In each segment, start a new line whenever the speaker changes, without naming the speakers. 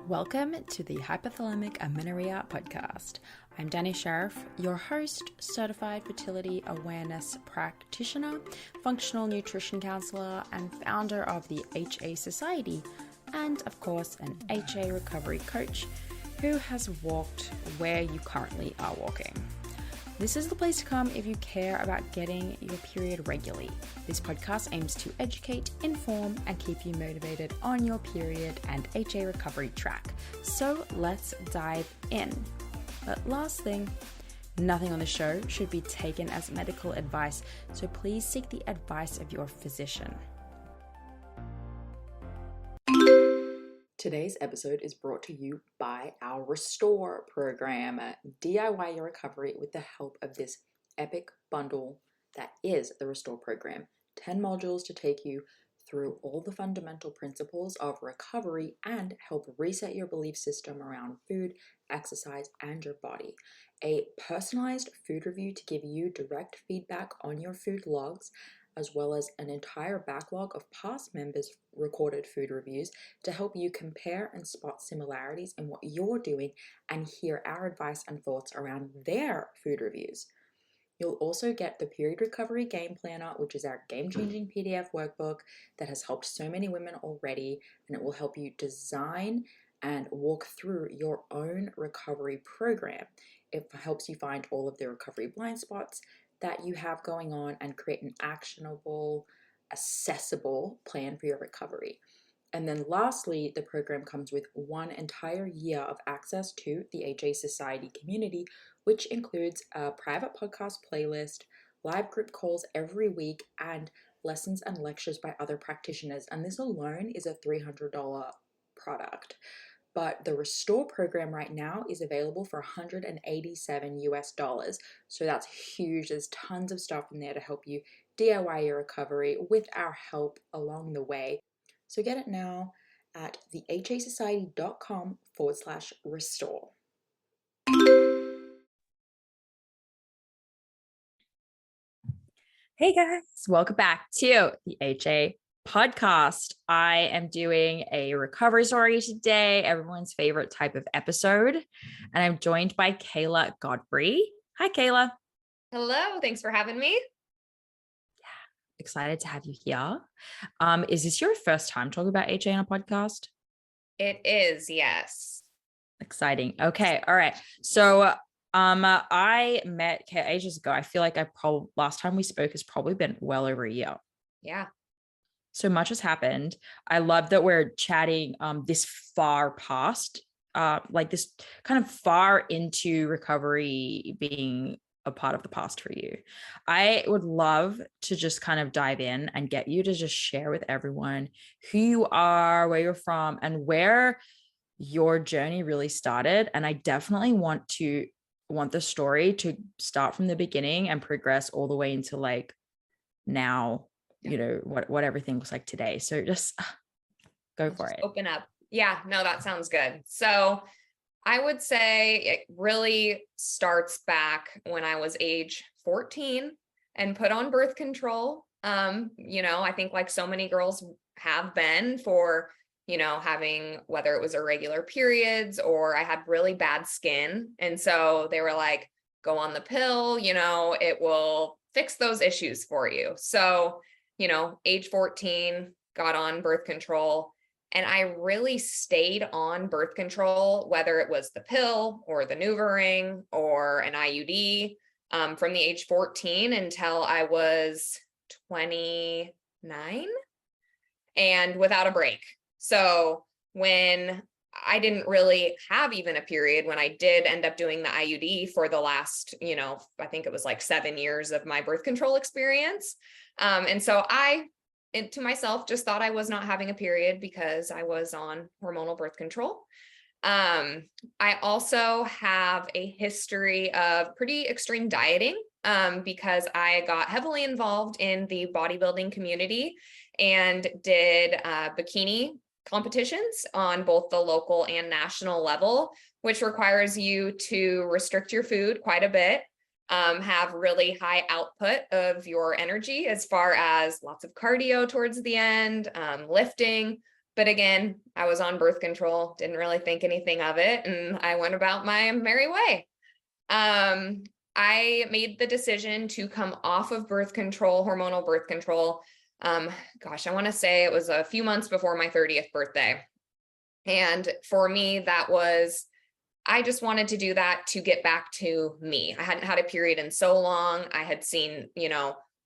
Welcome to the Hypothalamic Amenorrhea podcast. I'm Dani Sheriff, your host, certified fertility awareness practitioner, functional nutrition counselor, and founder of the HA Society, and of course, an HA recovery coach who has walked where you currently are walking. This is the place to come if you care about getting your period regularly. This podcast aims to educate, inform, and keep you motivated on your period and HA recovery track. So let's dive in. But last thing, nothing on the show should be taken as medical advice, so please seek the advice of your physician. Today's episode is brought to you by our Restore program. DIY your recovery with the help of this epic bundle that is the Restore program. 10 modules to take you through all the fundamental principles of recovery and help reset your belief system around food, exercise, and your body. A personalized food review to give you direct feedback on your food logs, as well as an entire backlog of past members' recorded food reviews to help you compare and spot similarities in what you're doing and hear our advice and thoughts around their food reviews. You'll also get the Period Recovery Game Planner, which is our game-changing PDF workbook that has helped so many women already, and it will help you design and walk through your own recovery program. It helps you find all of the recovery blind spots that you have going on and create an actionable, accessible plan for your recovery. And then lastly, the program comes with 1 entire year of access to the HA Society community, which includes a private podcast playlist, live group calls every week, and lessons and lectures by other practitioners. And this alone is a $300 product. But the Restore program right now is available for $187 US. So that's huge. There's tons of stuff in there to help you DIY your recovery with our help along the way. So get it now at thehasociety.com/restore. Hey guys, welcome back to the HA podcast. I am doing a recovery story today, everyone's favorite type of episode, and I'm joined by Kayla Godfrey. Hi, Kayla.
Hello, thanks for having me.
Yeah, excited to have you here. Is this your first time talking about HA on a podcast?
It is, yes.
Exciting. Okay, all right. So I met Kay ages ago. I feel like last time we spoke has probably been well over a year.
Yeah.
So much has happened. I love that we're chatting this far past, like this kind of far into recovery being a part of the past for you. I would love to just kind of dive in and get you to just share with everyone who you are, where you're from, and where your journey really started. And I definitely want the story to start from the beginning and progress all the way into like now, you know, what everything looks like today. So just go for it.
Open up. Yeah, no, that sounds good. So I would say it really starts back when I was age 14 and put on birth control. I think like so many girls have been for, having, whether it was irregular periods or I had really bad skin. And so they were like, go on the pill, it will fix those issues for you. So age 14, got on birth control, and I really stayed on birth control, whether it was the pill or the NuvaRing or an IUD, from the age 14 until I was 29 and without a break. So when I didn't really have even a period, when I did end up doing the IUD for the last, I think it was like 7 years of my birth control experience. And so I, to myself, just thought I was not having a period because I was on hormonal birth control. I also have a history of pretty extreme dieting, because I got heavily involved in the bodybuilding community and did bikini competitions on both the local and national level, which requires you to restrict your food quite a bit, have really high output of your energy as far as lots of cardio towards the end, lifting, But again, I was on birth control, didn't really think anything of it, and I went about my merry way. I made the decision to come off of birth control, hormonal birth control. Gosh, I want to say it was a few months before my 30th birthday. And for me, that was, I just wanted to do that to get back to me. I hadn't had a period in so long. I had seen,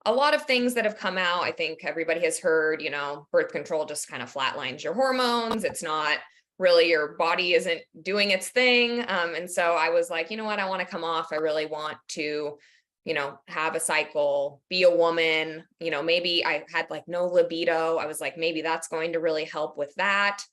a lot of things that have come out. I think everybody has heard, birth control just kind of flatlines your hormones. It's not really, your body isn't doing its thing. And so I was like, you know what, I want to come off. I really want to, have a cycle, be a woman, maybe I had like no libido. I was like, maybe that's going to really help with that.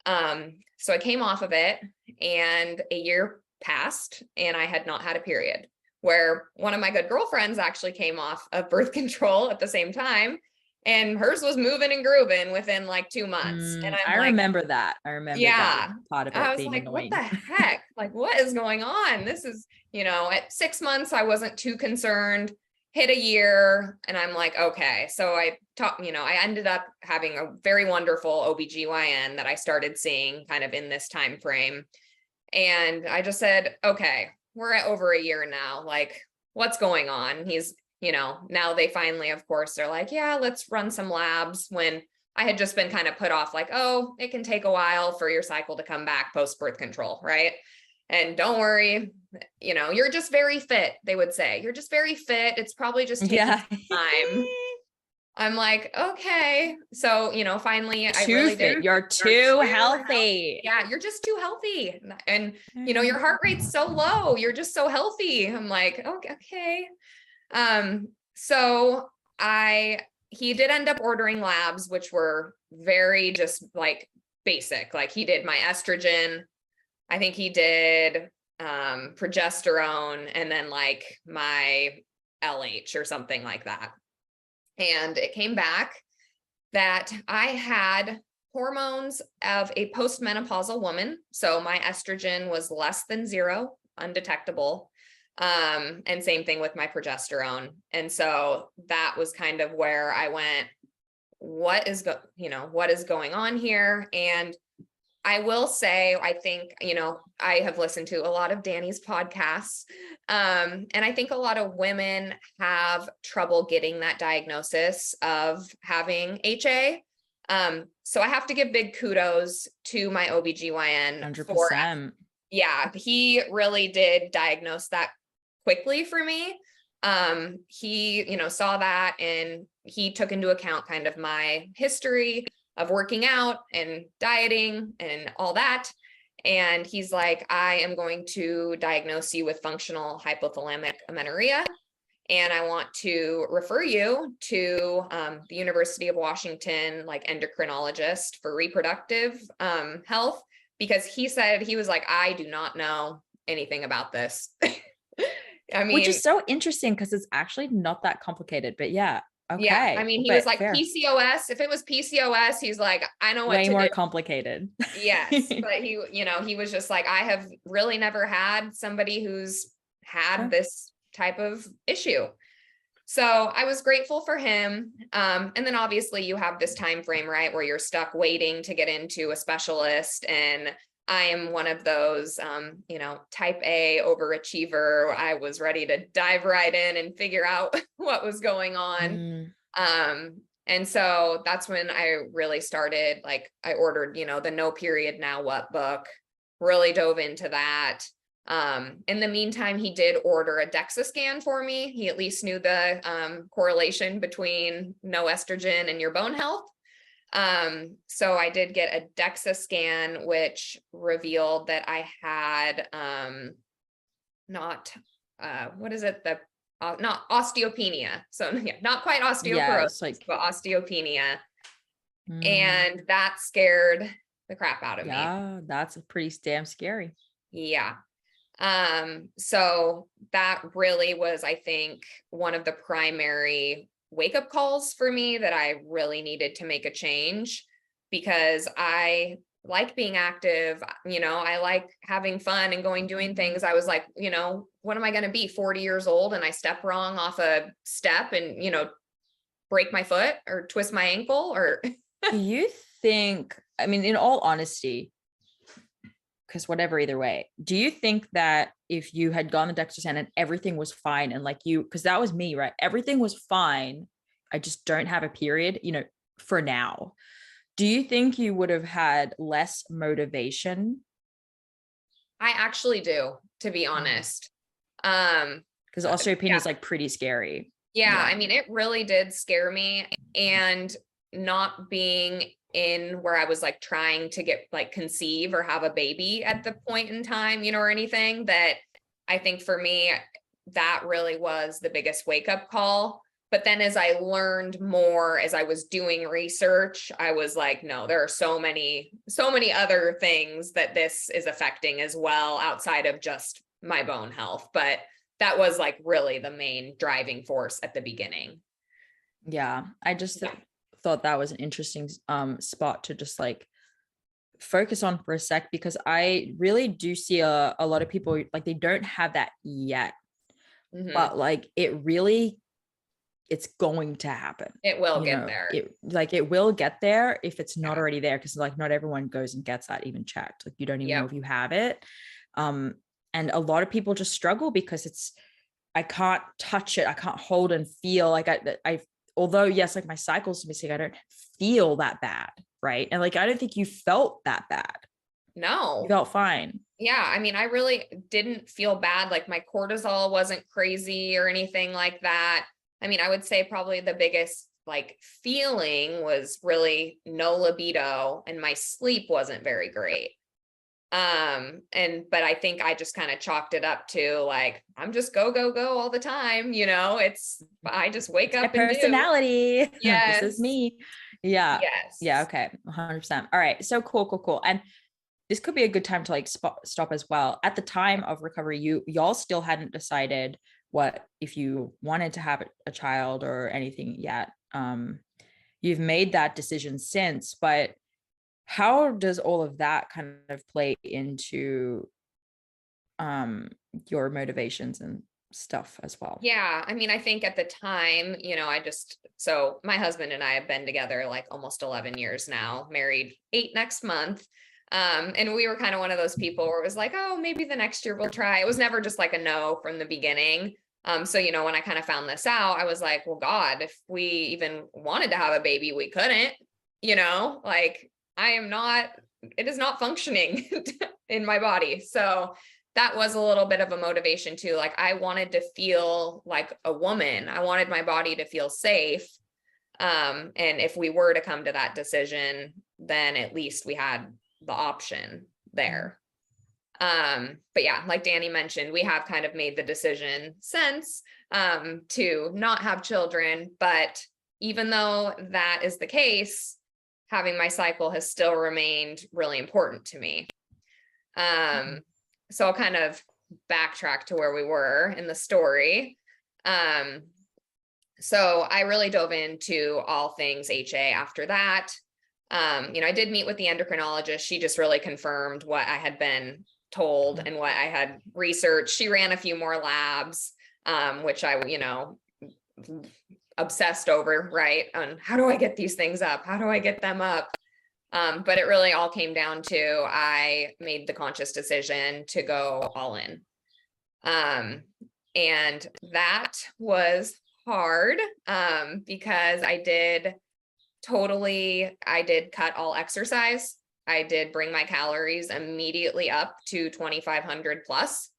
So I came off of it, and a year passed and I had not had a period, where one of my good girlfriends actually came off of birth control at the same time, and hers was moving and grooving within like 2 months. And I'm
I
like,
remember that. I remember
yeah,
that part of
I
it
was
being
like, what
annoying.
the heck? Like, what is going on? This is, at 6 months, I wasn't too concerned. Hit a year, and I'm like, okay. So I I ended up having a very wonderful OBGYN that I started seeing kind of in this time frame. And I just said, okay, we're at over a year now. Like, what's going on? He's, now they finally, of course, they're like, yeah, let's run some labs, when I had just been kind of put off, like, oh, it can take a while for your cycle to come back post birth control, right? And don't worry, you're just very fit. They would say, you're just very fit. It's probably just taking time. I'm like, okay. So, finally, I
Too
really
fit.
did.
You're too healthy.
Yeah, you're just too healthy. And, your heart rate's so low. You're just so healthy. I'm like, okay. So he did end up ordering labs, which were very just like basic. Like, he did my estrogen. I think he did progesterone, and then like my LH or something like that. And it came back that I had hormones of a postmenopausal woman. So my estrogen was less than 0, undetectable. And same thing with my progesterone. And so that was kind of where I went, what is going on here? And I will say, I think, I have listened to a lot of Dani's podcasts. And I think a lot of women have trouble getting that diagnosis of having HA. So I have to give big kudos to my OBGYN
100%.
Yeah, he really did diagnose that quickly for me. He, saw that, and he took into account kind of my history of working out and dieting and all that. And he's like, I am going to diagnose you with functional hypothalamic amenorrhea. And I want to refer you to the University of Washington, like endocrinologist for reproductive health, because he said, he was like, I do not know anything about this. I mean,
which is so interesting because it's actually not that complicated, but yeah. Okay.
Yeah. I mean, he was like,
fair.
PCOS. If it was PCOS, he's like, I know what
way
to
more
do.
complicated.
Yes. But he was just like, I have really never had somebody who's had this type of issue. So I was grateful for him. And then obviously you have this time frame, right, where you're stuck waiting to get into a specialist. And I am one of those, type A overachiever. I was ready to dive right in and figure out what was going on. And so that's when I really started, like, I ordered, the No Period Now What book, really dove into that. In the meantime, he did order a DEXA scan for me. He at least knew the correlation between no estrogen and your bone health. So I did get a DEXA scan, which revealed that I had not osteopenia. So yeah, not quite osteoporosis, but osteopenia. And that scared the crap out of me.
Yeah, that's pretty damn scary.
Yeah. So that really was, I think, one of the primary wake-up calls for me, that I really needed to make a change, because I like being active, I like having fun and doing things. I was like, what am I going to be, 40 years old, and I step wrong off a step and, break my foot or twist my ankle? Or
do you think, I mean, in all honesty, because whatever, either way, do you think that if you had gone the Dextersan and everything was fine and like you, because that was me, right? Everything was fine. I just don't have a period, for now. Do you think you would have had less motivation?
I actually do, to be honest. Um,
Because osteopenia
yeah,
is like pretty scary.
yeah,
Yeah.
I mean, it really did scare me, and not being in where I was like trying to get like conceive or have a baby at the point in time, or anything, that I think for me, that really was the biggest wake up call. But then as I learned more, as I was doing research, I was like, no, there are so many other things that this is affecting as well, outside of just my bone health. But that was like really the main driving force at the beginning.
Yeah. I just
Yeah.
thought that was an interesting spot to just like focus on for a sec, because I really do see a lot of people like they don't have that yet,
Mhm.
but like it's going to happen.
It will get there.
It will get there if it's not
Yeah.
already there, because like not everyone goes and gets that even checked. Like you don't even know
Yep.
if you have it. um and a lot of people just struggle because I can't touch it, I can't hold and feel like I although yes, like my cycles missing, I don't feel that bad, right? And like I don't think you felt that bad. You
No.
felt fine.
Yeah. I mean, I really didn't feel bad. Like my cortisol wasn't crazy or anything like that. I mean, I would say probably the biggest like feeling was really no libido, and my sleep wasn't very great. But I think I just kind of chalked it up to like, I'm just go, go, go all the time. I just wake
It's my
up and do.
personality. This is
Yes.
me. Yeah. Yeah.
Yes.
Okay. 100%. All right. So cool. And this could be a good time to like stop as well. At the time of recovery, y'all still hadn't decided what if you wanted to have a child or anything yet. You've made that decision since, but how does all of that kind of play into um your motivations and stuff as well?
Yeah. I mean, I think at the time, so my husband and I have been together like almost 11 years now, married 8 next month. And we were kind of one of those people where it was like, oh, maybe the next year we'll try. It was never just like a no from the beginning. So, when I kind of found this out, I was like, well, God, if we even wanted to have a baby, we couldn't, like it is not functioning in my body. So that was a little bit of a motivation too. Like I wanted to feel like a woman. I wanted my body to feel safe. And if we were to come to that decision, then at least we had the option there. But yeah, like Dani mentioned, we have kind of made the decision since to not have children. But even though that is the case, having my cycle has still remained really important to me. So I'll kind of backtrack to where we were in the story. So I really dove into all things HA after that. I did meet with the endocrinologist. She just really confirmed what I had been told and what I had researched. She ran a few more labs, which I, obsessed over, right? On how do I get these things up? How do I get them up? But it really all came down to I made the conscious decision to go all in. And that was hard because I did cut all exercise. I did bring my calories immediately up to 2,500 plus.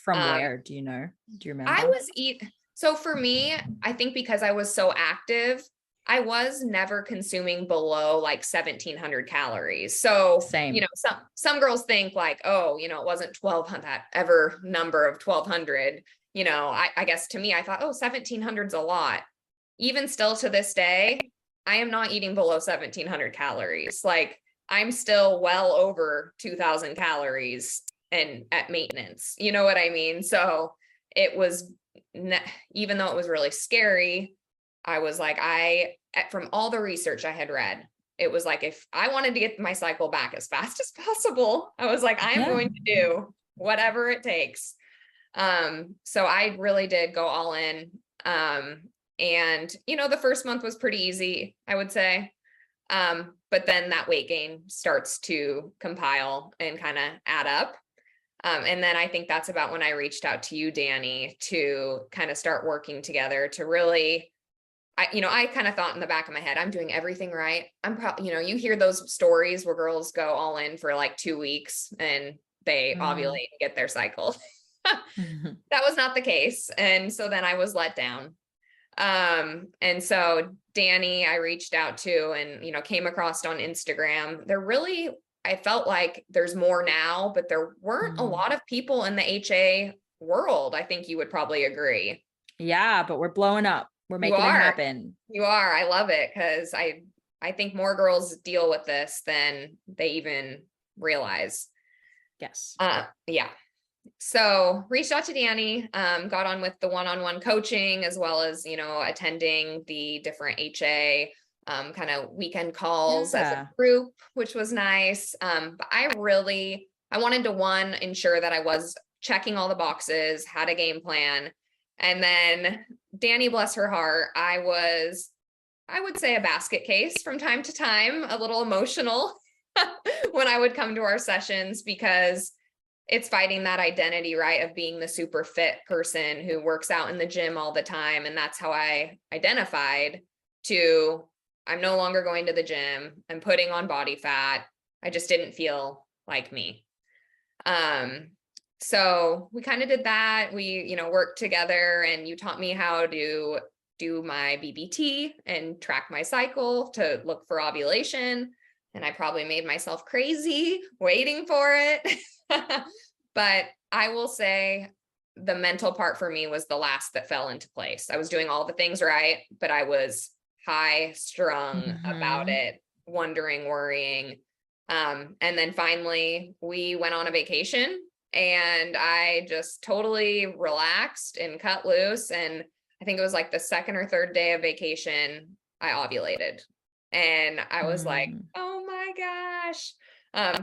From where, do you know? Do you remember?
So for me, I think because I was so active, I was never consuming below like 1,700 calories. So,
Same.
some girls think like, oh, it wasn't 1,200, that ever number of 1,200. I guess to me, I thought, oh, 1,700 is a lot. Even still to this day, I am not eating below 1,700 calories. Like I'm still well over 2,000 calories and at maintenance. You know what I mean? So it was, even though it was really scary, I was like, from all the research I had read, it was like, if I wanted to get my cycle back as fast as possible, I was like, I am going to do whatever it takes. So I really did go all in. And the first month was pretty easy, I would say. But then that weight gain starts to compile and kind of add up. And then I think that's about when I reached out to you, Dani, to kind of start working together to really, I kind of thought in the back of my head, I'm doing everything right. I'm probably, you hear those stories where girls go all in for like 2 weeks and they ovulate and get their cycle. That was not the case. And so then I was let down. And so Dani, I reached out to and, came across on Instagram. I felt like there's more now, but there weren't a lot of people in the HA world. I think you would probably agree.
Yeah, but we're blowing up. We're making it happen.
You are. I love it because I think more girls deal with this than they even realize.
Yes.
Yeah. So reached out to Dani, got on with the one-on-one coaching as well as, attending the different HA kind of weekend calls as a group, which was nice. But I wanted to ensure that I was checking all the boxes, had a game plan. And then Dani, bless her heart, I would say a basket case from time to time, a little emotional when I would come to our sessions because it's fighting that identity, right, of being the super fit person who works out in the gym all the time. And that's how I identified to, I'm no longer going to the gym. I'm putting on body fat. I just didn't feel like me. So we kind of did that. We, worked together and you taught me how to do my BBT and track my cycle to look for ovulation. And I probably made myself crazy waiting for it. But I will say the mental part for me was the last that fell into place. I was doing all the things right, but I was high strung about it, wondering, worrying. And then finally we went on a vacation and I just totally relaxed and cut loose. And I think it was like the second or third day of vacation, I ovulated. And I was like, oh my gosh.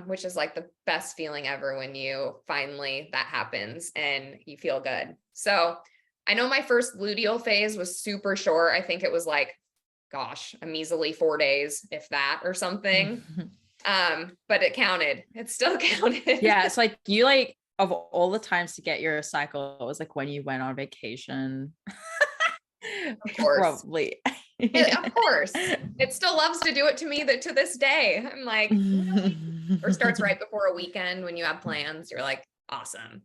Which is like the best feeling ever when that happens and you feel good. So I know my first luteal phase was super short. I think it was like, gosh, a measly 4 days, if that or something. But it counted. It still counted.
Yeah. It's like of all the times to get your cycle, it was like when you went on vacation.
Of course.
Probably.
Of course. It still loves to do it to me to this day. I'm like, really? Or starts right before a weekend when you have plans, you're like, awesome.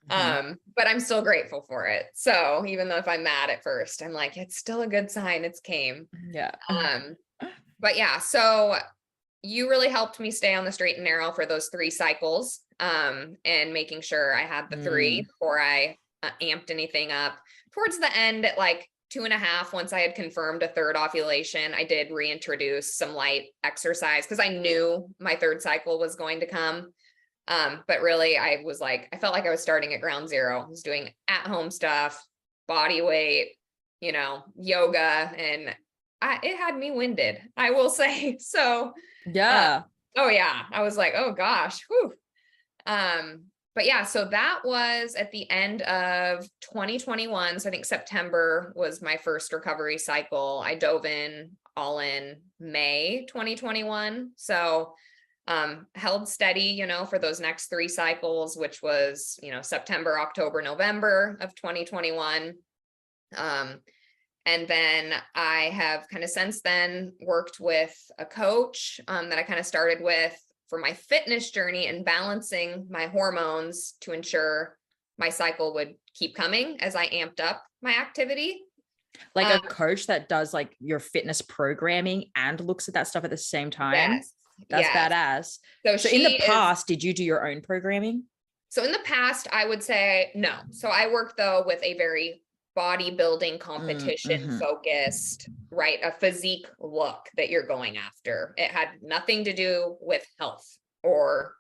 But I'm still grateful for it. So even though if I'm mad at first, I'm like, it's still a good sign it's came.
Yeah.
But yeah, so you really helped me stay on the straight and narrow for those 3 cycles, and making sure I had the 3 before I amped anything up. Towards the end at like 2.5, once I had confirmed a 3rd ovulation, I did reintroduce some light exercise because I knew my 3rd cycle was going to come. But really I felt like I was starting at ground zero. I was doing at-home stuff, body weight, yoga, and it had me winded, I will say. So
yeah.
Oh yeah. I was like, oh gosh. Whew. But yeah, so that was at the end of 2021. So I think September was my first recovery cycle. I dove all in May 2021. So held steady, for those next 3 cycles, which was, September, October, November of 2021. And then I have kind of since then worked with a coach that I kind of started with for my fitness journey and balancing my hormones to ensure my cycle would keep coming as I amped up my activity.
Like a coach that does like your fitness programming and looks at that stuff at the same time.
Yes.
That's badass. So in the past, did you do your own programming?
So in the past, I would say no. So I work though with a very bodybuilding competition focused, right? A physique look that you're going after. It had nothing to do with health or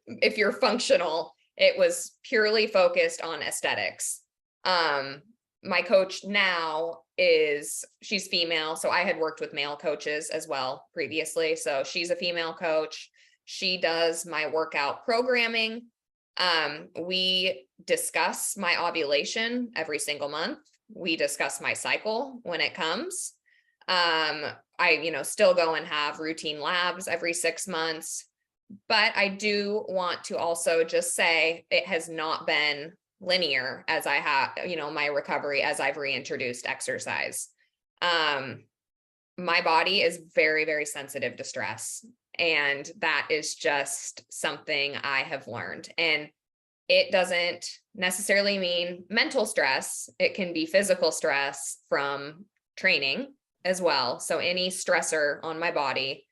if you're functional, it was purely focused on aesthetics. My coach now she's female. So I had worked with male coaches as well previously. So she's a female coach. She does my workout programming. We discuss my ovulation every single month. We discuss my cycle when it comes. I still go and have routine labs every 6 months. But I do want to also just say it has not been linear as I have, my recovery as I've reintroduced exercise. My body is very, very sensitive to stress. And that is just something I have learned. And it doesn't necessarily mean mental stress. It can be physical stress from training as well. So any stressor on my body.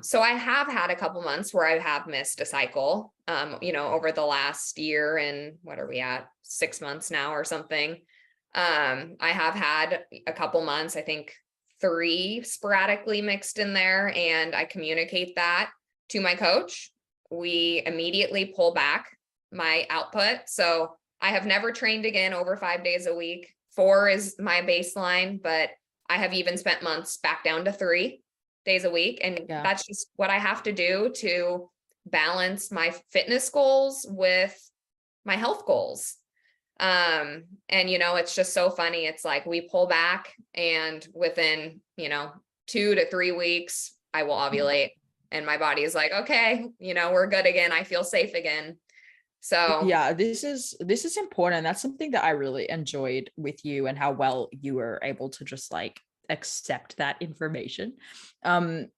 So I have had a couple months where I have missed a cycle, over the last year, and what are we at, 6 months now or something. I have had a couple months, I think 3 sporadically mixed in there, and I communicate that to my coach. We immediately pull back my output. So I have never trained again over 5 days a week. 4 is my baseline, but I have even spent months back down to 3 days a week. And that's just what I have to do to balance my fitness goals with my health goals. And it's just so funny. It's like we pull back and within, 2 to 3 weeks, I will ovulate and my body is like, okay, we're good again. I feel safe again. So
yeah, this is important. That's something that I really enjoyed with you, and how well you were able to just like accept that information. It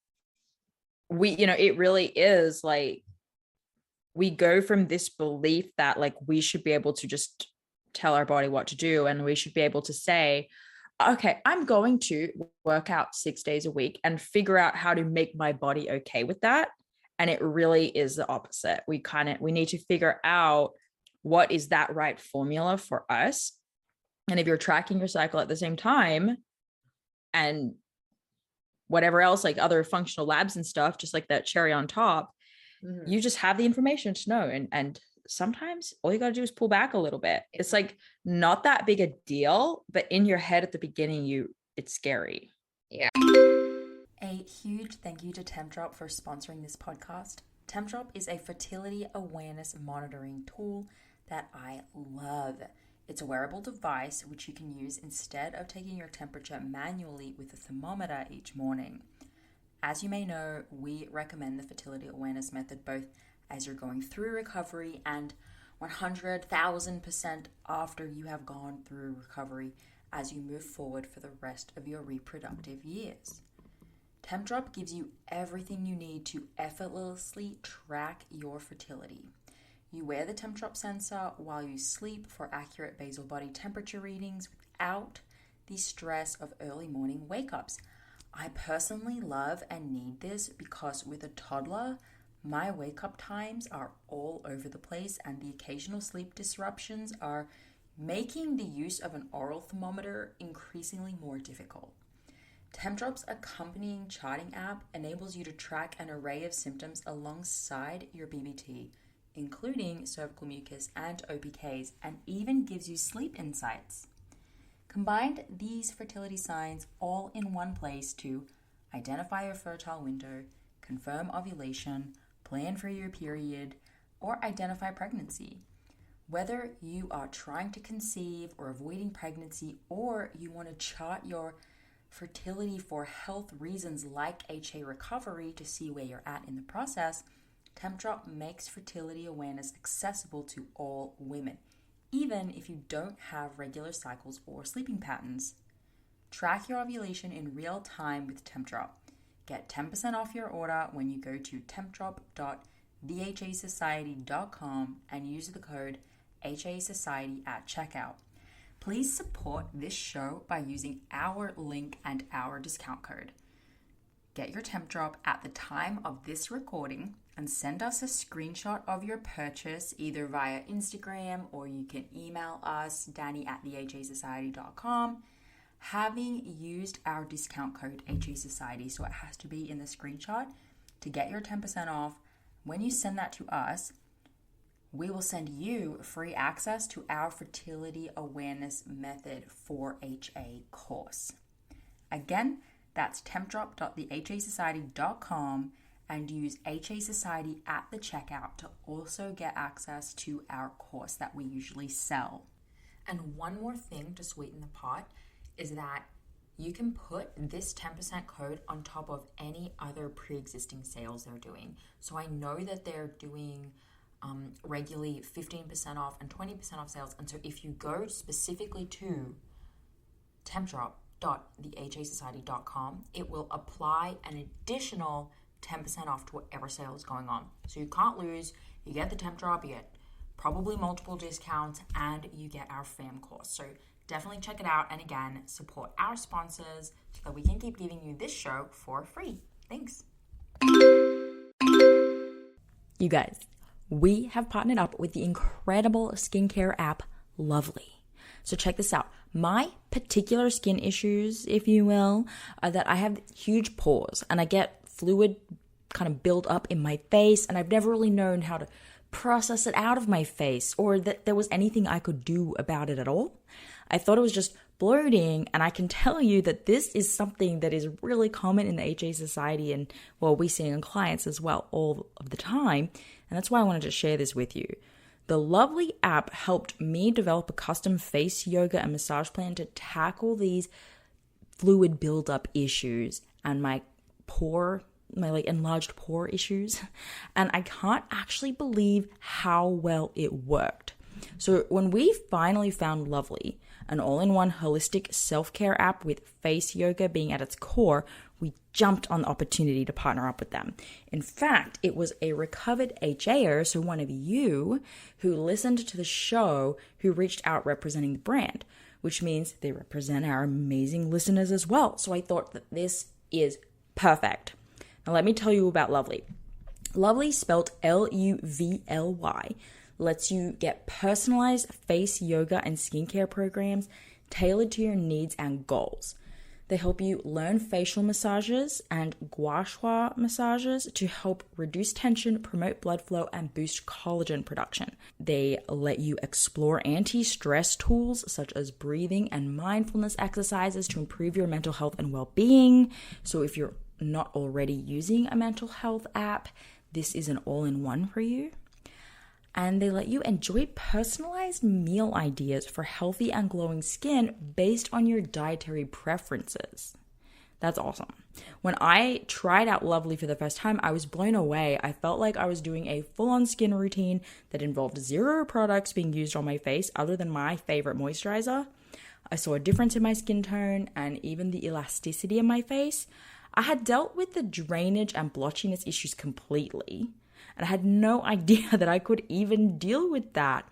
really is like, we go from this belief that like we should be able to just tell our body what to do, and we should be able to say, okay, I'm going to work out 6 days a week and figure out how to make my body okay with that. And it really is the opposite. We need to figure out what is that right formula for us. And if you're tracking your cycle at the same time and whatever else, like other functional labs and stuff, just like that cherry on top, you just have the information to know. And sometimes all you got to do is pull back a little bit. It's like not that big a deal, but in your head at the beginning, it's scary.
Yeah.
A huge thank you to Tempdrop for sponsoring this podcast. Tempdrop is a fertility awareness monitoring tool that I love. It's a wearable device which you can use instead of taking your temperature manually with a thermometer each morning. As you may know, we recommend the fertility awareness method both as you're going through recovery and 100,000% after you have gone through recovery as you move forward for the rest of your reproductive years. Tempdrop gives you everything you need to effortlessly track your fertility. You wear the Tempdrop sensor while you sleep for accurate basal body temperature readings without the stress of early morning wake-ups. I personally love and need this because with a toddler, my wake-up times are all over the place, and the occasional sleep disruptions are making the use of an oral thermometer increasingly more difficult. Tempdrop's accompanying charting app enables you to track an array of symptoms alongside your BBT, including cervical mucus and OPKs, and even gives you sleep insights. Combine these fertility signs all in one place to identify your fertile window, confirm ovulation, plan for your period, or identify pregnancy. Whether you are trying to conceive or avoiding pregnancy, or you want to chart your fertility for health reasons like HA recovery to see where you're at in the process, Tempdrop makes fertility awareness accessible to all women, even if you don't have regular cycles or sleeping patterns. Track your ovulation in real time with Tempdrop. Get 10% off your order when you go to tempdrop.thehasociety.com and use the code HASociety at checkout. Please support this show by using our link and our discount code. Get your Tempdrop at the time of this recording and send us a screenshot of your purchase either via Instagram, or you can email us, Dani@thehasociety.com, having used our discount code HASociety. So it has to be in the screenshot to get your 10% off. When you send that to us, we will send you free access to our fertility awareness method for HA course. Again, that's tempdrop.thehasociety.com and use HA Society at the checkout to also get access to our course that we usually sell. And one more thing to sweeten the pot is that you can put this 10% code on top of any other pre-existing sales they're doing. So I know that they're doing regularly 15% off and 20% off sales. And so if you go specifically to tempdrop.thehasociety.com, it will apply an additional 10% off to whatever sale is going on. So you can't lose. You get the temp drop, you get probably multiple discounts, and you get our fam course. So definitely check it out. And again, support our sponsors so that we can keep giving you this show for free. Thanks. You guys, we have partnered up with the incredible skincare app Lovely. So check this out. My particular skin issues, if you will, are that I have huge pores and I get fluid kind of build up in my face, and I've never really known how to process it out of my face or that there was anything I could do about it at all. I thought it was just bloating, and I can tell you that this is something that is really common in the HA Society, and well, we see in clients as well all of the time, and that's why I wanted to share this with you. The Lovely app helped me develop a custom face yoga and massage plan to tackle these fluid buildup issues and my enlarged pore issues. And I can't actually believe how well it worked. So when we finally found Lovely, an all-in-one holistic self-care app with face yoga being at its core, we jumped on the opportunity to partner up with them. In fact, it was a recovered HAer, so one of you, who listened to the show who reached out representing the brand, which means they represent our amazing listeners as well. So I thought that this is perfect. Now let me tell you about Lovely. Lovely, spelled Luvly, lets you get personalized face yoga and skincare programs tailored to your needs and goals. They help you learn facial massages and gua sha massages to help reduce tension, promote blood flow, and boost collagen production. They let you explore anti-stress tools such as breathing and mindfulness exercises to improve your mental health and well-being. So if you're not already using a mental health app, this is an all-in-one for you. And they let you enjoy personalized meal ideas for healthy and glowing skin based on your dietary preferences. That's awesome. When I tried out Lovely for the first time, I was blown away. I felt like I was doing a full-on skin routine that involved 0 products being used on my face other than my favorite moisturizer. I saw a difference in my skin tone and even the elasticity in my face. I had dealt with the drainage and blotchiness issues completely, and I had no idea that I could even deal with that.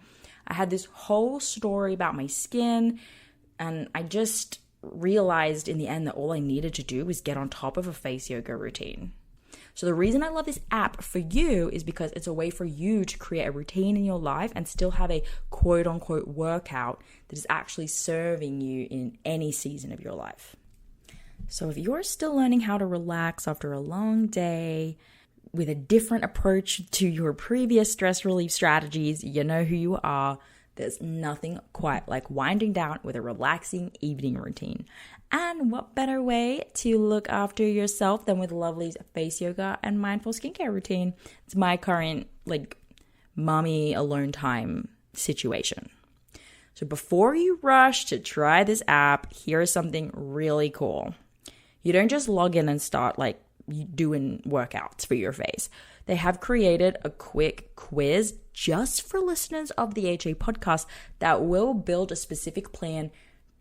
I had this whole story about my skin, and I just realized in the end that all I needed to do was get on top of a face yoga routine. So the reason I love this app for you is because it's a way for you to create a routine in your life and still have a quote-unquote workout that is actually serving you in any season of your life. So if you're still learning how to relax after a long day with a different approach to your previous stress relief strategies, you know who you are. There's nothing quite like winding down with a relaxing evening routine. And what better way to look after yourself than with Lovely's face yoga and mindful skincare routine? It's my current mommy alone time situation. So before you rush to try this app, here's something really cool. You don't just log in and start doing workouts for your face. They have created a quick quiz just for listeners of the HA podcast that will build a specific plan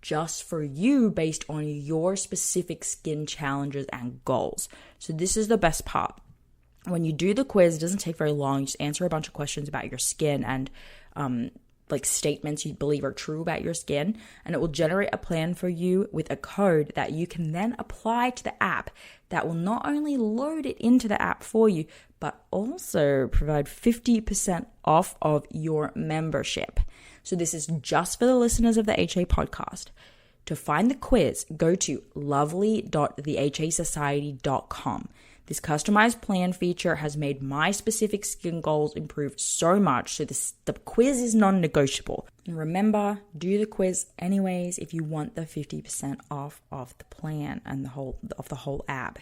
just for you based on your specific skin challenges and goals. So this is the best part. When you do the quiz, it doesn't take very long. You just answer a bunch of questions about your skin and statements you believe are true about your skin, and it will generate a plan for you with a code that you can then apply to the app that will not only load it into the app for you, but also provide 50% off of your membership. So this is just for the listeners of the HA podcast. To find the quiz, go to lovely.thehasociety.com. This customized plan feature has made my specific skin goals improve so much, so the quiz is non-negotiable. And remember, do the quiz anyways if you want the 50% off of the plan and the whole app.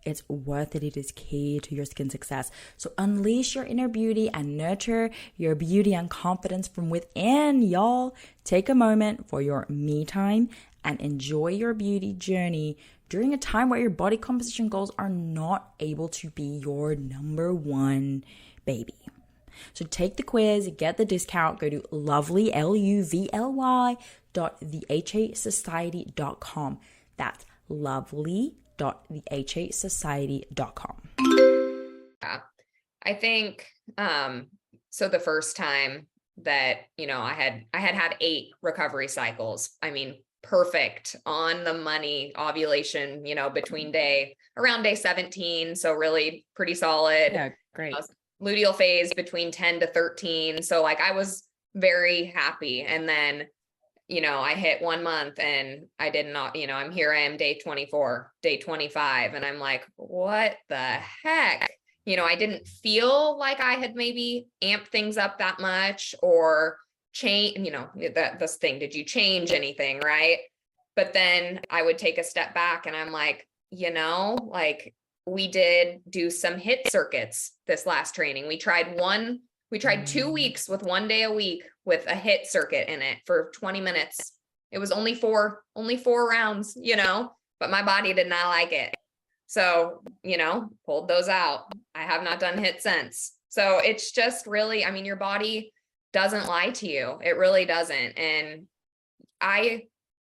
It's worth it. It is key to your skin success. So unleash your inner beauty and nurture your beauty and confidence from within, y'all. Take a moment for your me time
and enjoy your beauty journey during a time where your body composition goals are not able to be your number one baby. So take the quiz, get the discount, go to lovely, lovely.thehasociety.com. That's lovely.thehasociety.com.
Yeah. I think, so the first time that, I had 8 recovery cycles. I mean, perfect, on the money ovulation, between around day 17. So really pretty solid.
Yeah, great.
Luteal phase between 10 to 13. So like I was very happy. And then, I hit 1 month and I did not, I'm here, I am day 24, day 25. And I'm like, what the heck? I didn't feel like I had maybe amped things up that much or change, this thing, did you change anything? Right. But then I would take a step back and I'm like, like we did do some hit circuits this last training. We tried 2 weeks with 1 day a week with a hit circuit in it for 20 minutes. It was only four rounds, but my body did not like it. So, pulled those out. I have not done hit since. So it's just really, I mean, your body doesn't lie to you. It really doesn't. And I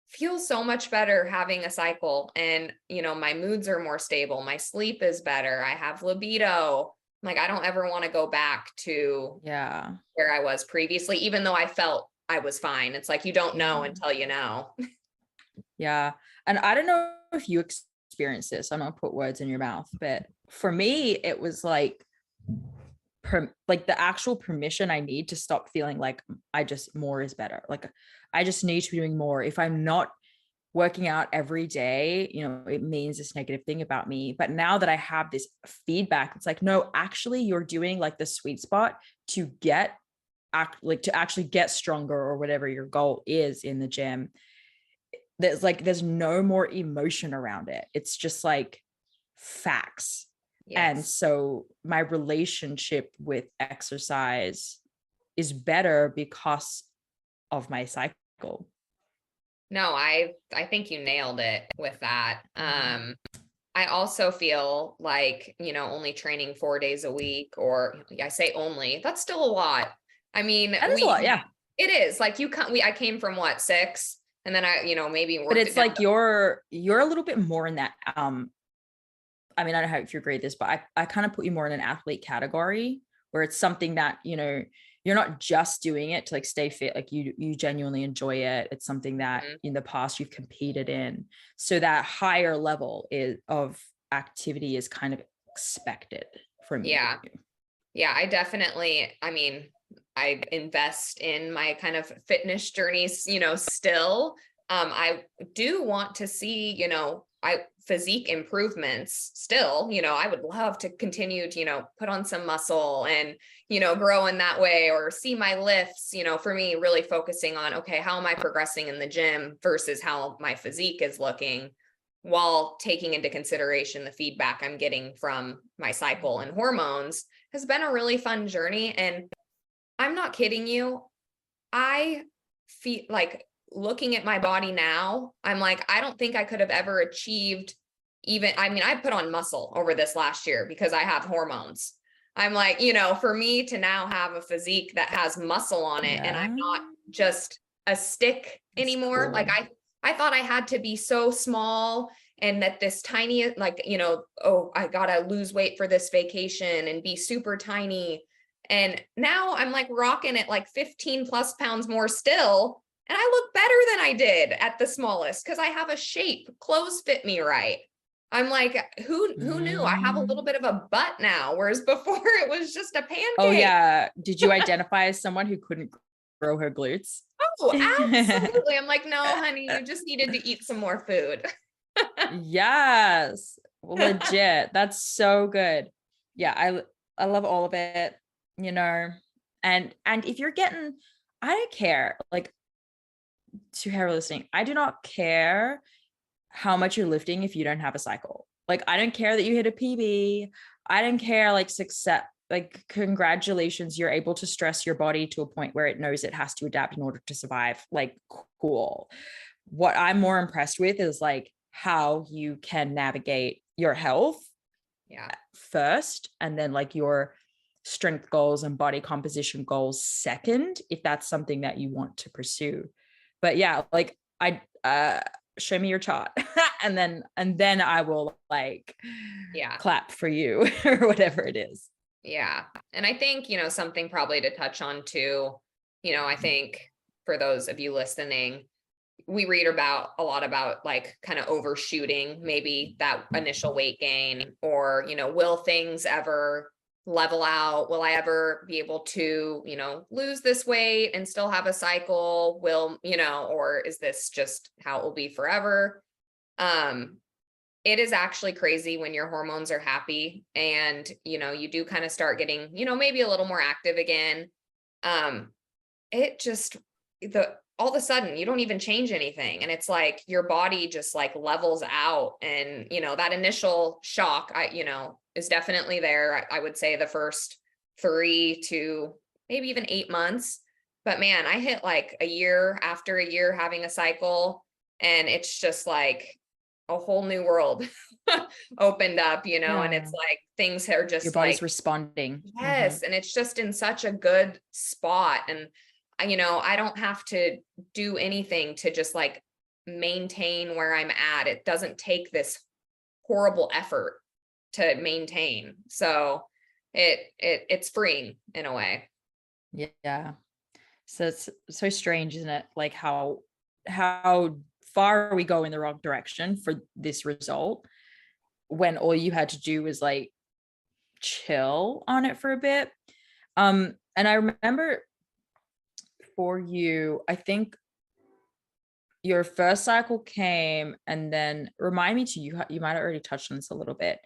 feel so much better having a cycle, and, my moods are more stable. My sleep is better. I have libido. Like, I don't ever want to go back to where I was previously, even though I felt I was fine. It's like, you don't know until you know.
Yeah. And I don't know if you experience this. I'm not gonna put words in your mouth, but for me, it was like the actual permission I need to stop feeling like more is better. Like I just need to be doing more. If I'm not working out every day, it means this negative thing about me. But now that I have this feedback, it's like, no, actually you're doing like the sweet spot to actually get stronger, or whatever your goal is in the gym. There's no more emotion around it. It's just like facts. Yes. And so my relationship with exercise is better because of my cycle.
No, I think you nailed it with that. I also feel like, only training 4 days a week, or I say only, that's still a lot. I mean,
that is a lot, yeah.
It is. Like I came from 6, and then I, maybe.
But it's like you're a little bit more in that. I mean, I don't know if you agree with this, but I kind of put you more in an athlete category, where it's something that, you're not just doing it to like stay fit. Like you genuinely enjoy it. It's something that in the past you've competed in. So that higher level of activity is kind of expected from you.
Yeah. Yeah. I definitely, I mean, I invest in my kind of fitness journeys, still. I do want to see, physique improvements still. I would love to continue to, put on some muscle and, grow in that way, or see my lifts, for me, really focusing on, okay, how am I progressing in the gym versus how my physique is looking, while taking into consideration the feedback I'm getting from my cycle and hormones, has been a really fun journey. And I'm not kidding you. I feel like, looking at my body now, I'm like, I don't think I could have ever achieved I put on muscle over this last year because I have hormones. I'm like, for me to now have a physique that has muscle on it, and I'm not just a stick anymore. Cool. Like I thought I had to be so small, and that this tiny, like, I gotta lose weight for this vacation and be super tiny. And now I'm like rocking it like 15 plus pounds more still. And I look better than I did at the smallest, because I have a shape. Clothes fit me right. I'm like, who knew? I have a little bit of a butt now, whereas before it was just a pancake.
Oh yeah. Did you identify as someone who couldn't grow her glutes?
Oh, absolutely. I'm like, no, honey, you just needed to eat some more food.
Yes, legit. That's so good. Yeah, I love all of it, and if you're getting, I don't care, like, to whoever listening, I do not care how much you're lifting if you don't have a cycle. Like, I don't care that you hit a PB. I don't care, like, success, like, congratulations, you're able to stress your body to a point where it knows it has to adapt in order to survive. Like, cool. what I'm more impressed with is like how you can navigate your health first, and then like your strength goals and body composition goals second, if that's something that you want to pursue. But yeah, like I show me your chart and then I will like clap for you or whatever it is.
Yeah. And I think, you know, something probably to touch on too, you know, I think for those of you listening, we read about a lot about like kind of overshooting maybe that initial weight gain, or, you know, will things ever level out? Will I ever be able to, you know, lose this weight and still have a cycle? Will, you know, or is this just how it will be forever? It is actually crazy when your hormones are happy and, you know, you do kind of start getting, you know, maybe a little more active again. It just, all of a sudden you don't even change anything. And it's like your body just like levels out. And, you know, that initial shock, you know, is definitely there. I would say the first 3 to maybe even 8 months. But man, I hit like a year after a year having a cycle, and it's just like a whole new world opened up, you know, and it's like things are just
your body's
like
responding.
Yes. And it's just in such a good spot. And, you know, I don't have to do anything to just like maintain where I'm at. It doesn't take this horrible effort to maintain. So it's freeing in a way.
Yeah. So it's so strange, isn't it? Like how far we go in the wrong direction for this result, when all you had to do was like chill on it for a bit. And I remember for you, I think your first cycle came, and then remind me too, you might have already touched on this a little bit.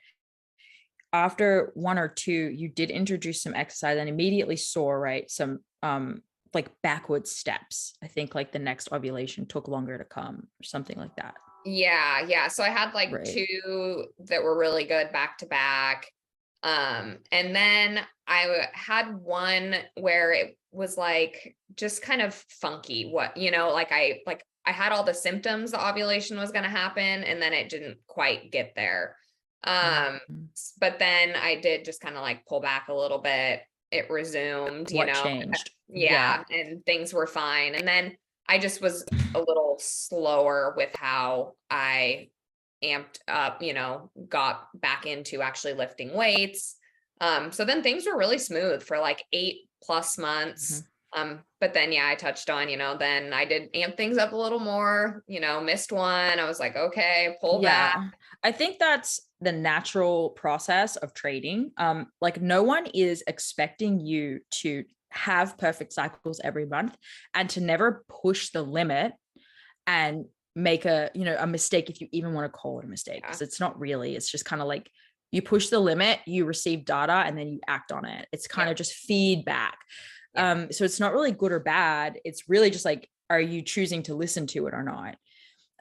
After 1 or 2, you did introduce some exercise and immediately saw, right, some like backward steps. I think like the next ovulation took longer to come or something like that.
Yeah. So I had like 2 that were really good back to back. And then I had one where it was like just kind of funky. What, you know, like I had all the symptoms, the ovulation was going to happen, and then it didn't quite get there. But then I did just kind of like pull back a little bit. It resumed, you know.
Changed?
And things were fine. And then I just was a little slower with how I amped up, you know, got back into actually lifting weights. So then things were really smooth for like 8+ months. But then, I touched on, you know, then I did amp things up a little more, you know, missed one. I was like, okay, pull back.
I think that's the natural process of training. Like no one is expecting you to have perfect cycles every month and to never push the limit and make a mistake, if you even want to call it a mistake, because it's not really. It's just kind of like you push the limit, you receive data, and then you act on it. It's kind of just feedback. So it's not really good or bad. It's really just like, are you choosing to listen to it or not?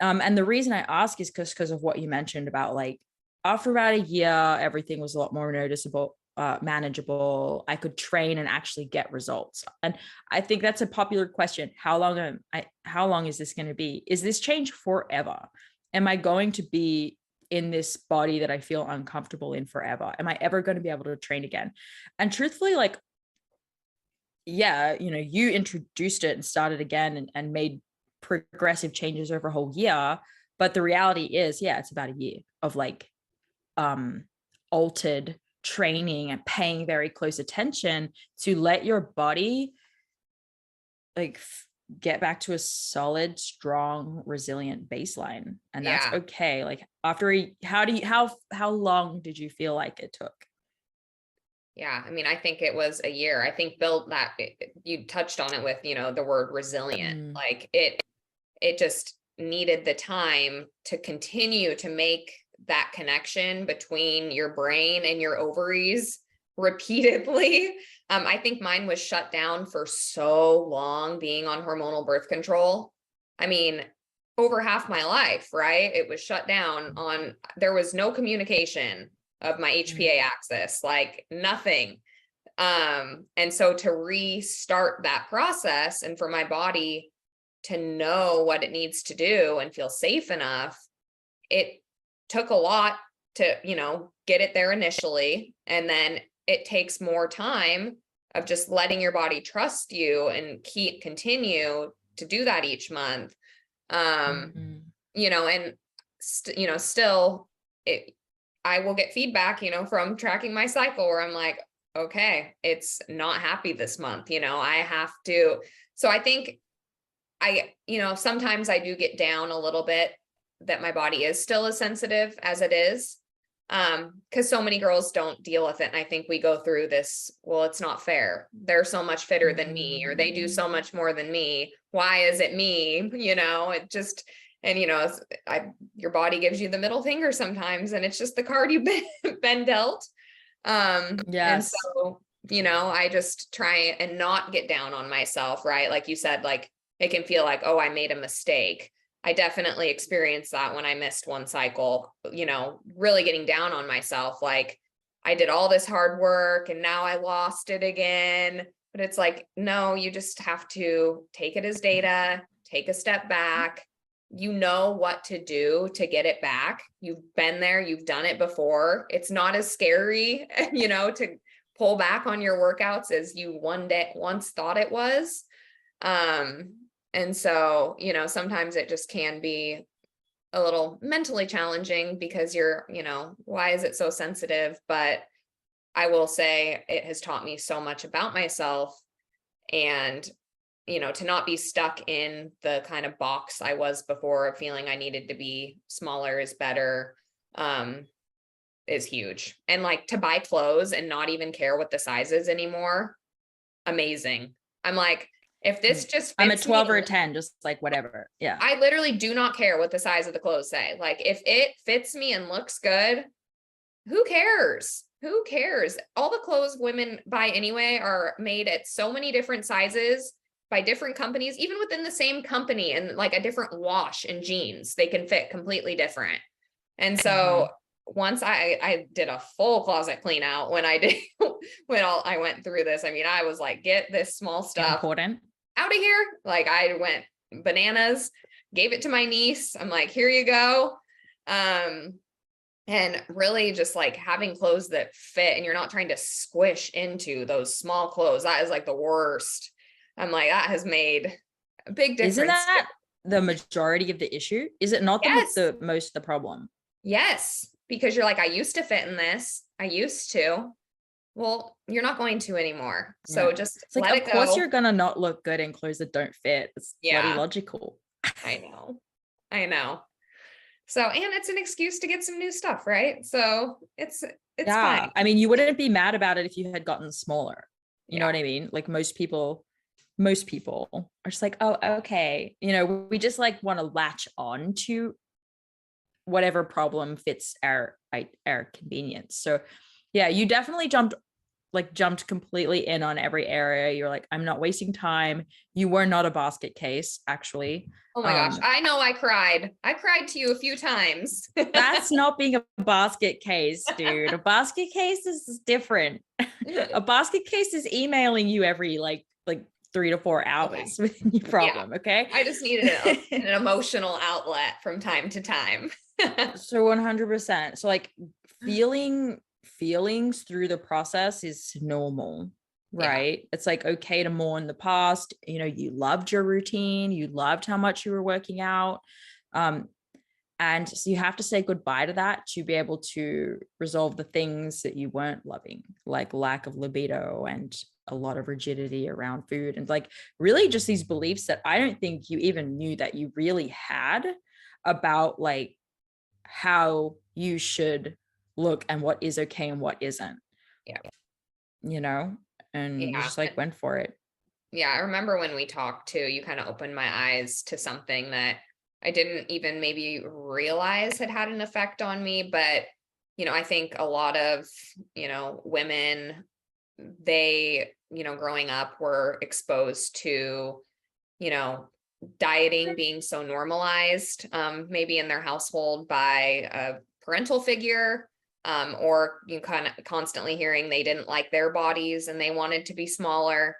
And the reason I ask is because of what you mentioned about like after about a year, everything was a lot more noticeable, manageable. I could train and actually get results. And I think that's a popular question. How long is this going to be? Is this change forever? Am I going to be in this body that I feel uncomfortable in forever? Am I ever going to be able to train again? And truthfully, like, you introduced it and started again and made progressive changes over a whole year. But the reality is, it's about a year of like altered training and paying very close attention to let your body like get back to a solid, strong, resilient baseline. And that's okay. Like after how long did you feel like it took?
Yeah. I mean, I think it was a year. I think you touched on it with, you know, the word resilient. Like it just needed the time to continue to make that connection between your brain and your ovaries repeatedly. I think mine was shut down for so long being on hormonal birth control. I mean, over half my life, right? It was shut down there was no communication of my HPA axis, like nothing. And so to restart that process and for my body to know what it needs to do and feel safe enough, it took a lot to, get it there initially. And then it takes more time of just letting your body trust you and continue to do that each month. And still I will get feedback, from tracking my cycle where I'm like, okay, it's not happy this month, I have to. So I think sometimes I do get down a little bit that my body is still as sensitive as it is. Because so many girls don't deal with it. And I think we go through this, well, it's not fair. They're so much fitter than me, or they do so much more than me. Why is it me? It just, and your body gives you the middle finger sometimes, and it's just the card you've been dealt. And so, I just try and not get down on myself, right? Like you said, like it can feel like, oh, I made a mistake. I definitely experienced that when I missed one cycle, really getting down on myself. Like I did all this hard work and now I lost it again. But it's like, no, you just have to take it as data, take a step back. You know what to do to get it back. You've been there, you've done it before. It's not as scary, to pull back on your workouts as you once thought it was. And so, sometimes it just can be a little mentally challenging because you're, why is it so sensitive? But I will say it has taught me so much about myself, and, to not be stuck in the kind of box I was before of feeling I needed to be smaller is better, is huge. And like to buy clothes and not even care what the size is anymore. Amazing. I'm like, if this just
I'm a 12 or a 10, just like whatever. Yeah.
I literally do not care what the size of the clothes say. Like if it fits me and looks good, who cares? Who cares? All the clothes women buy anyway are made at so many different sizes by different companies, even within the same company, and like a different wash and jeans, they can fit completely different. And so once I did a full closet clean out when I went through this, I mean, I was like, get this small stuff
Important.
out of here. Like I went bananas, gave it to my niece. I'm like, here you go. And really just like having clothes that fit, and you're not trying to squish into those small clothes. That is like the worst. I'm like, that has made a big difference.
Isn't that the majority of the issue? Is it not the most of the problem?
Yes, because you're like, I used to fit in this. I used to. Well, you're not going to anymore. So just
it's like,
let it go.
Of course you're going to not look good in clothes that don't fit. It's bloody logical.
I know. So, and it's an excuse to get some new stuff, right? So it's fine.
I mean, you wouldn't be mad about it if you had gotten smaller. You know what I mean? Like most people are just like, oh, okay. We just like want to latch on to whatever problem fits our convenience. So yeah, you definitely jumped completely in on every area. You're like, I'm not wasting time. You were not a basket case, actually.
Oh my gosh. I know I cried to you a few times.
That's not being a basket case, dude. A basket case is different. A basket case is emailing you every like 3 to 4 hours with your problem. Okay.
I just needed an emotional outlet from time to time.
So 100%. So like feelings through the process is normal, right? It's like okay to mourn the past. You loved your routine, you loved how much you were working out, and so you have to say goodbye to that to be able to resolve the things that you weren't loving, like lack of libido and a lot of rigidity around food, and like really just these beliefs that I don't think you even knew that you really had about like how you should look and what is okay and what isn't. And you just like went for it.
I remember when we talked too, you kind of opened my eyes to something that I didn't even maybe realize had an effect on me. But I think a lot of women, they growing up were exposed to dieting being so normalized, maybe in their household by a parental figure, or you kind of constantly hearing they didn't like their bodies and they wanted to be smaller.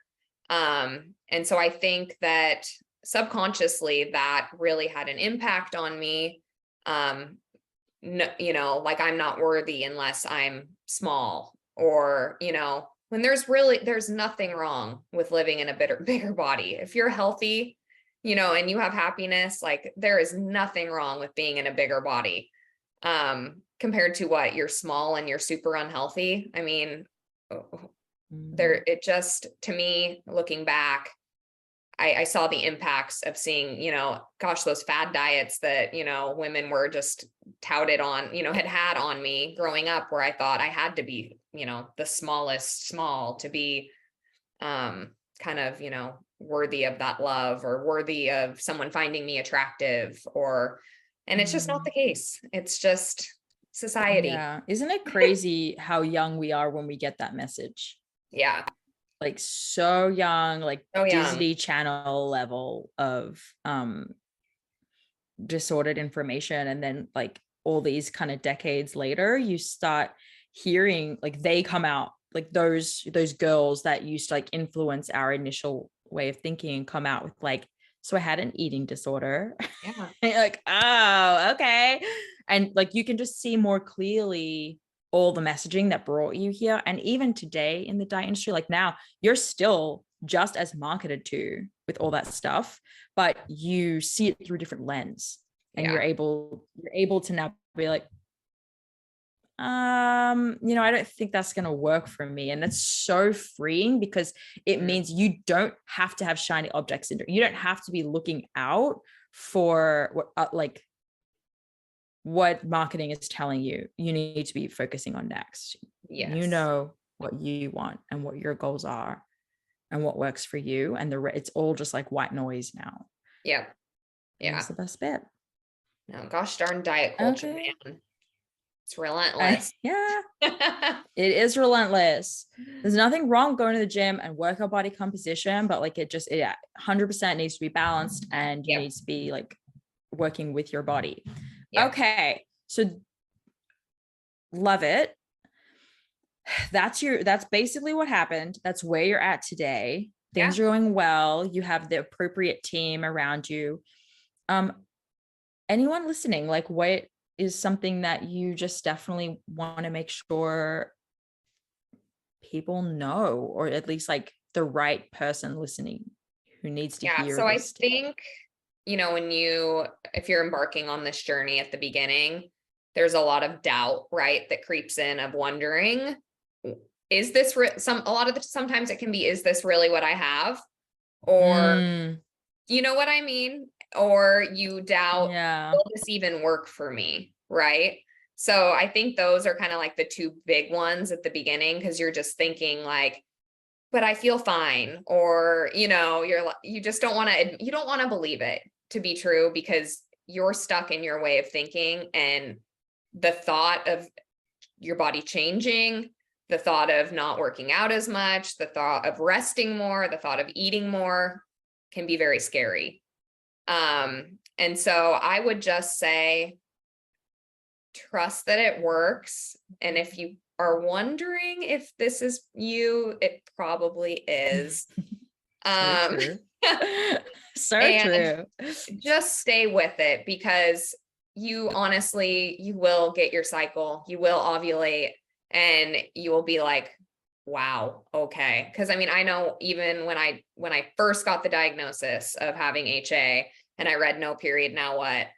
And so I think that subconsciously that really had an impact on me. No, you know, like I'm not worthy unless I'm small, or, you know, when there's nothing wrong with living in a bigger body. If you're healthy, you know, and you have happiness, like there is nothing wrong with being in a bigger body. Compared to what, you're small and you're super unhealthy. I mean, it just, to me, looking back, I saw the impacts of seeing, you know, gosh, those fad diets that, you know, women were just touted on, you know, had on me growing up, where I thought I had to be, you know, the smallest small to be kind of, you know, worthy of that love, or worthy of someone finding me attractive, and it's just not the case. It's just society.
Yeah. Isn't it crazy how young we are when we get that message?
Yeah.
Like so young, like
So young.
Disney Channel level of disordered information. And then like all these kind of decades later, you start hearing like they come out, like those girls that used to like influence our initial way of thinking, come out with like, so I had an eating disorder.
Yeah.
And you're like, oh, okay. And like you can just see more clearly all the messaging that brought you here. And even today in the diet industry, like now you're still just as marketed to with all that stuff, but you see it through a different lens, and
Yeah.
you're able to now be like, you know, I don't think that's going to work for me. And that's so freeing, because it means you don't have to have shiny object syndrome. You don't have to be looking out for what what marketing is telling you you need to be focusing on next.
Yes.
You know what you want and what your goals are and what works for you. And it's all just like white noise now.
Yeah. Yeah.
That's the best bit.
No, gosh darn diet culture,
Okay.
man. It's relentless.
Yeah. It is relentless. There's nothing wrong going to the gym and work our body composition, but like it 100% needs to be balanced, and you need to be like working with your body. Yep. Okay. So love it. That's basically what happened. That's where you're at today. Things are going well. You have the appropriate team around you. Anyone listening, like what is something that you just definitely want to make sure people know, or at least like the right person listening who needs to hear
so
this?
I think, you know, if you're embarking on this journey at the beginning, there's a lot of doubt, right, that creeps in, of wondering, is this sometimes it can be, is this really what I have? Or you know what I mean? Or you doubt, will this even work for me? Right. So I think those are kind of like the two big ones at the beginning, because you're just thinking like, but I feel fine. Or, you know, you just don't want to believe it to be true, because you're stuck in your way of thinking, and the thought of your body changing, the thought of not working out as much, the thought of resting more, the thought of eating more can be very scary. And so I would just say, trust that it works. And if you are wondering if this is you, it probably is.
So true. So true.
Just stay with it, because you will get your cycle, you will ovulate, and you will be like, wow, okay. Because I mean, I know even when I first got the diagnosis of having HA and I read no period, now what?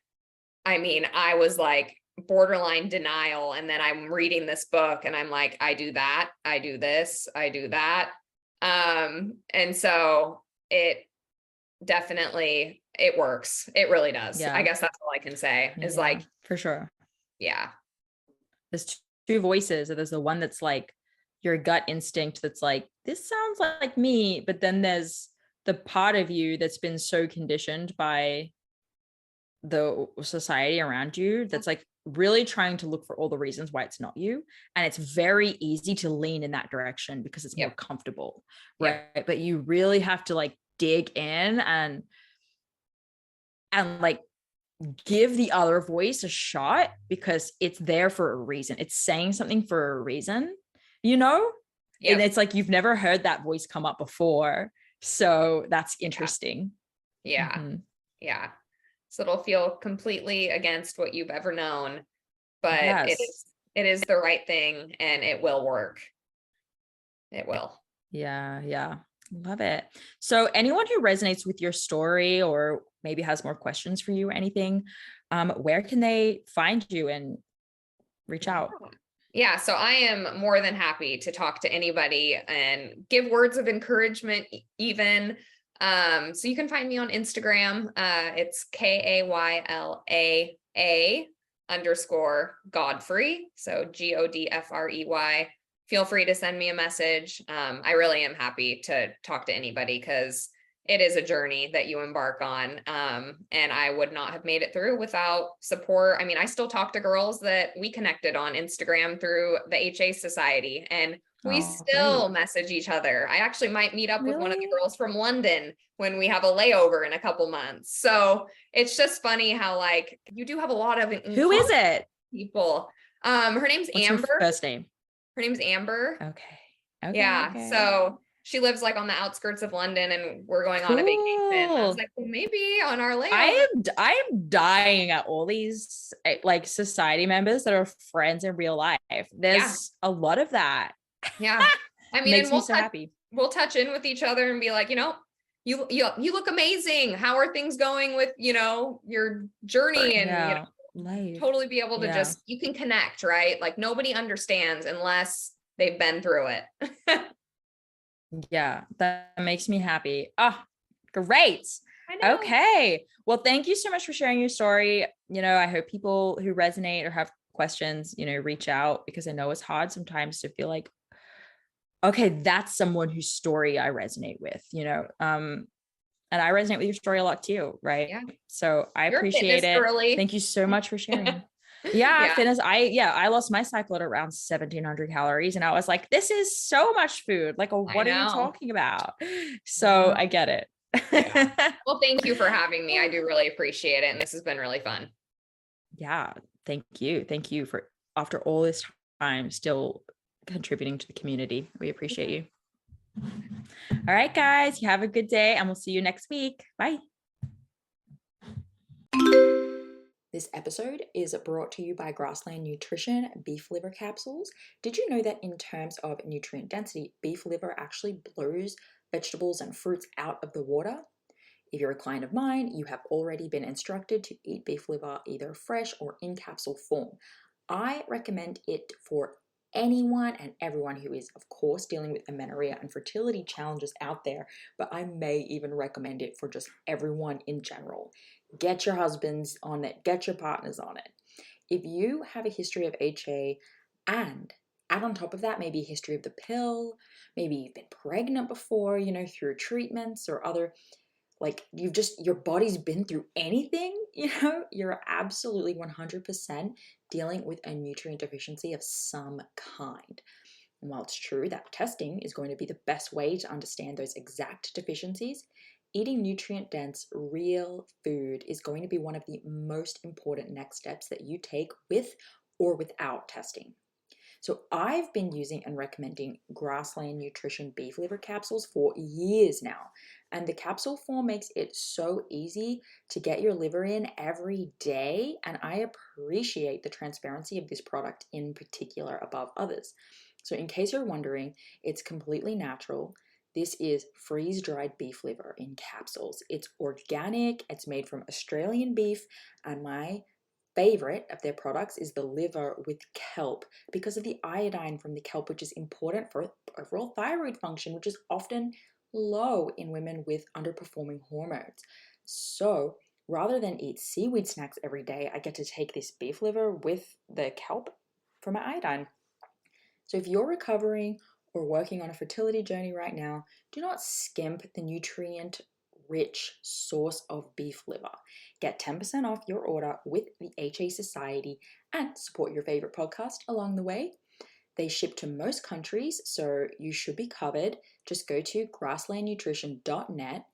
I mean, I was like borderline denial. And then I'm reading this book and I'm like, I do that, I do this, I do that. And so it definitely, it works. It really does. I guess that's all I can say is like,
for sure.
Yeah.
There's two voices. There's the one that's like your gut instinct that's like, this sounds like me. But then there's the part of you that's been so conditioned by the society around you that's like really trying to look for all the reasons why it's not you. And it's very easy to lean in that direction because it's more comfortable, right? But you really have to like dig in and like give the other voice a shot, because it's there for a reason. It's saying something for a reason, you know? And it's like you've never heard that voice come up before. So that's interesting.
Yeah.
Mhm.
Yeah. So it'll feel completely against what you've ever known, but
Yes.
it is the right thing and it will work. It will.
Yeah, yeah. Love it. So anyone who resonates with your story or maybe has more questions for you or anything, where can they find you and reach out?
Yeah, so I am more than happy to talk to anybody and give words of encouragement even. So you can find me on Instagram. It's KAYLA_Godfrey. So GODFREY. Feel free to send me a message. I really am happy to talk to anybody because it is a journey that you embark on. And I would not have made it through without support. I mean, I still talk to girls that we connected on Instagram through the HA Society, and we
Oh,
still
great.
message each other. I actually might meet up with one of the
Really?
girls from London when we have a layover in a couple months. So it's just funny how like you do have a lot of in
Who is
common
it?
people. Her name's
What's her
Amber.
first name?
Her name's Amber.
Okay. Okay,
Yeah.
okay.
So she lives like on the outskirts of London and we're going on a vacation. I was
Cool.
like, well, maybe on our layover.
I am dying at all these like society members that are friends in real life.
Yeah.
There's a lot of that.
Yeah. I mean, and
Makes me so happy.
we'll touch in with each other and be like, you look amazing. How are things going with, your journey? And,
Yeah. Life.
totally be able to
Yeah.
you can connect, right? Like nobody understands unless they've been through it.
Yeah. That makes me happy. Oh, great.
I know.
Okay. Well, thank you so much for sharing your story. I hope people who resonate or have questions, reach out, because I know it's hard sometimes to feel like, okay, that's someone whose story I resonate with, and I resonate with your story a lot too, right?
Yeah.
So I
You're a
appreciate
fitness
it.
girly.
Thank you so much for sharing. Yeah,
Yeah.
fitness. I lost my cycle at around 1,700 calories, and I was like, this is so much food. Like,
I
what are you
know.
talking about? So I get it.
Yeah. Well, thank you for having me. I do really appreciate it. And this has been really fun.
Yeah, thank you. Thank you for, after all this time, still contributing to the community. We appreciate you. All right, guys, you have a good day, and we'll see you next week. Bye.
This episode is brought to you by Grassland Nutrition beef liver capsules. Did you know that in terms of nutrient density, beef liver actually blows vegetables and fruits out of the water? If you're a client of mine, you have already been instructed to eat beef liver either fresh or in capsule form. I recommend it for anyone and everyone who is, of course, dealing with amenorrhea and fertility challenges out there, but I may even recommend it for just everyone in general. Get your husbands on it, get your partners on it. If you have a history of HA and add on top of that maybe a history of the pill, maybe you've been pregnant before, through treatments or other, like your body's been through anything, you're absolutely 100% dealing with a nutrient deficiency of some kind. And while it's true that testing is going to be the best way to understand those exact deficiencies, eating nutrient dense, real food is going to be one of the most important next steps that you take with or without testing. So I've been using and recommending Grassland Nutrition beef liver capsules for years now. And the capsule form makes it so easy to get your liver in every day. And I appreciate the transparency of this product in particular above others. So in case you're wondering, it's completely natural. This is freeze-dried beef liver in capsules. It's organic, it's made from Australian beef, and my favorite of their products is the liver with kelp because of the iodine from the kelp, which is important for overall thyroid function, which is often low in women with underperforming hormones. So rather than eat seaweed snacks every day, I get to take this beef liver with the kelp for my iodine. So if you're recovering or working on a fertility journey right now, do not skimp the nutrient rich source of beef liver. Get 10% off your order with the HA Society and support your favorite podcast along the way. They ship to most countries, so you should be covered. Just go to grasslandnutrition.net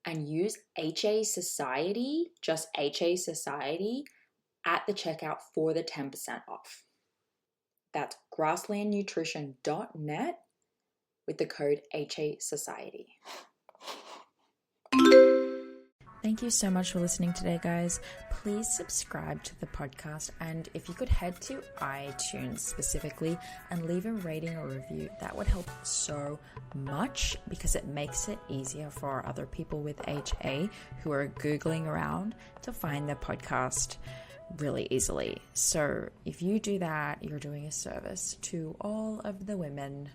and use HA Society, just HA Society, at the checkout for the 10% off. That's grasslandnutrition.net with the code HA Society. Thank you so much for listening today, guys. Please subscribe to the podcast, and if you could head to iTunes specifically and leave a rating or review, that would help so much because it makes it easier for other people with HA who are Googling around to find the podcast really easily. So if you do that, you're doing a service to all of the women